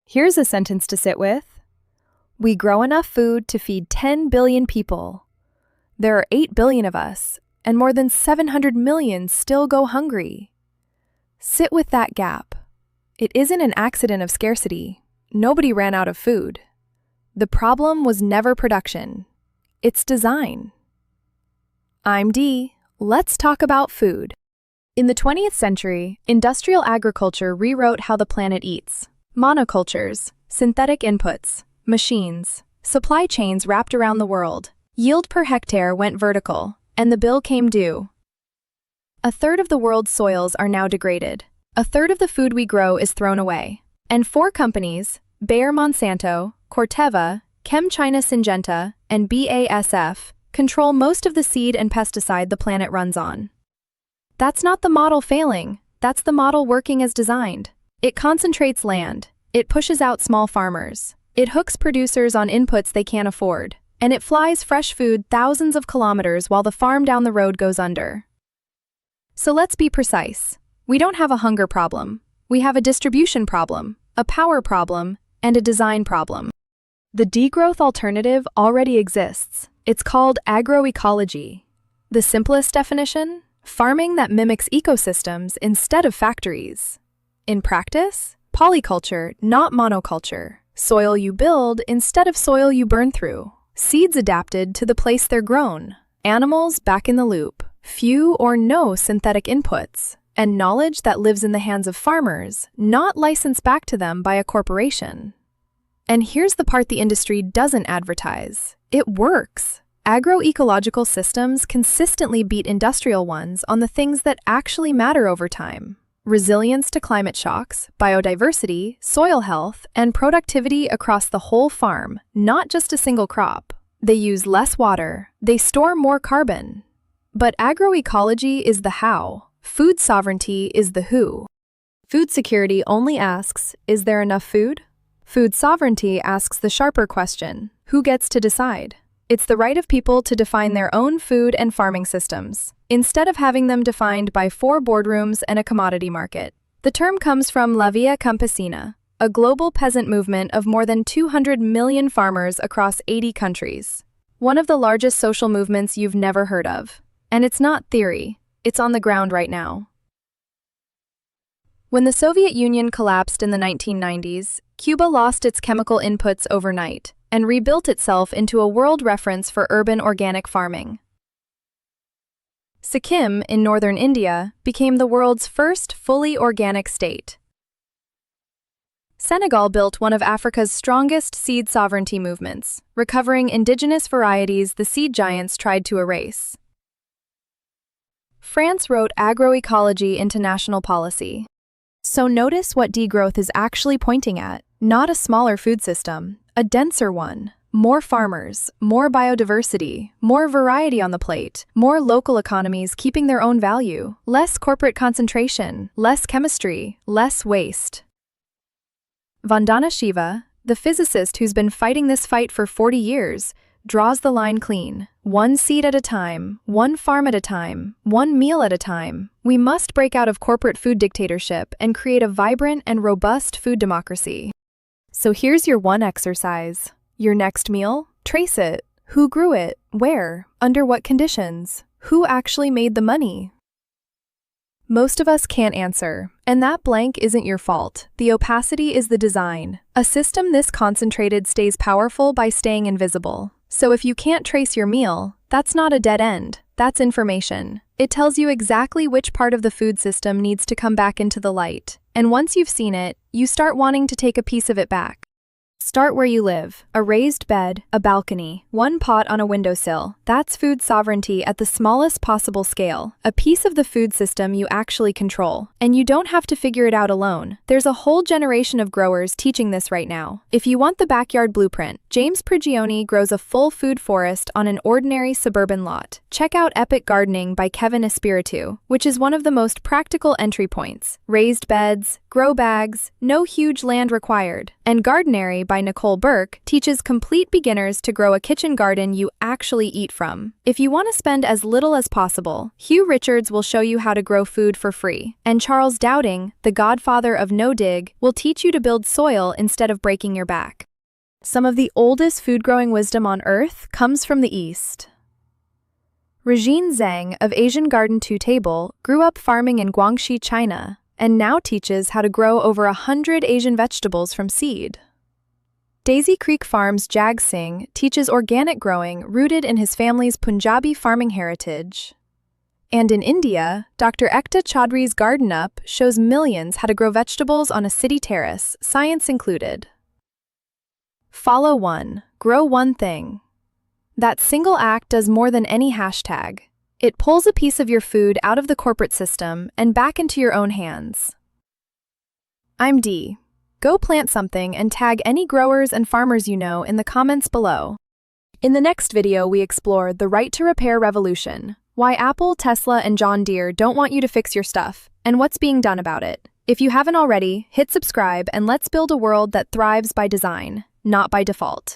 Here's a sentence to sit with. We grow enough food to feed 10 billion people. There are 8 billion of us, and more than 700 million still go hungry. Sit with that gap. It isn't an accident of scarcity. Nobody ran out of food. The problem was never production. It's design. I'm Dee. Let's talk about food. In the 20th century, industrial agriculture rewrote how the planet eats. Monocultures, synthetic inputs, machines, supply chains wrapped around the world. Yield per hectare went vertical, and the bill came due. A third of the world's soils are now degraded. A third of the food we grow is thrown away. And 4 companies, Bayer Monsanto, Corteva, ChemChina Syngenta, and BASF, control most of the seed and pesticide the planet runs on. That's not the model failing, that's the model working as designed. It concentrates land, it pushes out small farmers, it hooks producers on inputs they can't afford, and it flies fresh food thousands of kilometers while the farm down the road goes under. So let's be precise. We don't have a hunger problem. We have a distribution problem, a power problem, and a design problem. The degrowth alternative already exists. It's called agroecology. The simplest definition? Farming that mimics ecosystems instead of factories. In practice, polyculture, not monoculture. Soil you build instead of soil you burn through. Seeds adapted to the place they're grown. Animals back in the loop. Few or no synthetic inputs. And knowledge that lives in the hands of farmers, not licensed back to them by a corporation. And here's the part the industry doesn't advertise. It works. Agroecological systems consistently beat industrial ones on the things that actually matter over time. Resilience to climate shocks, biodiversity, soil health, and productivity across the whole farm, not just a single crop. They use less water, they store more carbon. But agroecology is the how. Food sovereignty is the who. Food security only asks, is there enough food? Food sovereignty asks the sharper question, who gets to decide? It's the right of people to define their own food and farming systems, instead of having them defined by 4 boardrooms and a commodity market. The term comes from La Vía Campesina, a global peasant movement of more than 200 million farmers across 80 countries. One of the largest social movements you've never heard of. And it's not theory, it's on the ground right now. When the Soviet Union collapsed in the 1990s, Cuba lost its chemical inputs overnight and rebuilt itself into a world reference for urban organic farming. Sikkim, in northern India, became the world's first fully organic state. Senegal built one of Africa's strongest seed sovereignty movements, recovering indigenous varieties the seed giants tried to erase. France wrote agroecology into national policy. So notice what degrowth is actually pointing at, not a smaller food system, a denser one. More farmers, more biodiversity, more variety on the plate, more local economies keeping their own value, less corporate concentration, less chemistry, less waste. Vandana Shiva, the physicist who's been fighting this fight for 40 years, draws the line clean. One seed at a time, one farm at a time, one meal at a time. We must break out of corporate food dictatorship and create a vibrant and robust food democracy. So here's your one exercise. Your next meal? Trace it. Who grew it? Where? Under what conditions? Who actually made the money? Most of us can't answer, and that blank isn't your fault. The opacity is the design. A system this concentrated stays powerful by staying invisible. So if you can't trace your meal, that's not a dead end, that's information. It tells you exactly which part of the food system needs to come back into the light. And once you've seen it, you start wanting to take a piece of it back. Start where you live. A raised bed, a balcony, one pot on a windowsill. That's food sovereignty at the smallest possible scale. A piece of the food system you actually control. And you don't have to figure it out alone. There's a whole generation of growers teaching this right now. If you want the backyard blueprint, James Prigioni grows a full food forest on an ordinary suburban lot. Check out Epic Gardening by Kevin Espiritu, which is one of the most practical entry points. Raised beds, grow bags, no huge land required. And Gardenary by Nicole Burke teaches complete beginners to grow a kitchen garden you actually eat from. If you want to spend as little as possible, Hugh Richards will show you how to grow food for free. And Charles Dowding, the godfather of no-dig, will teach you to build soil instead of breaking your back. Some of the oldest food-growing wisdom on Earth comes from the East. Regine Zhang of Asian Garden to Table grew up farming in Guangxi, China, and now teaches how to grow over 100 Asian vegetables from seed. Daisy Creek Farms Jag Singh teaches organic growing rooted in his family's Punjabi farming heritage. And in India, Dr. Ekta Chaudhry's Garden Up shows millions how to grow vegetables on a city terrace, science included. Follow one, grow one thing. That single act does more than any hashtag. It pulls a piece of your food out of the corporate system and back into your own hands. I'm Dee. Go plant something and tag any growers and farmers you know in the comments below. In the next video, we explore the right to repair revolution, why Apple, Tesla, and John Deere don't want you to fix your stuff, and what's being done about it. If you haven't already, hit subscribe and let's build a world that thrives by design, not by default.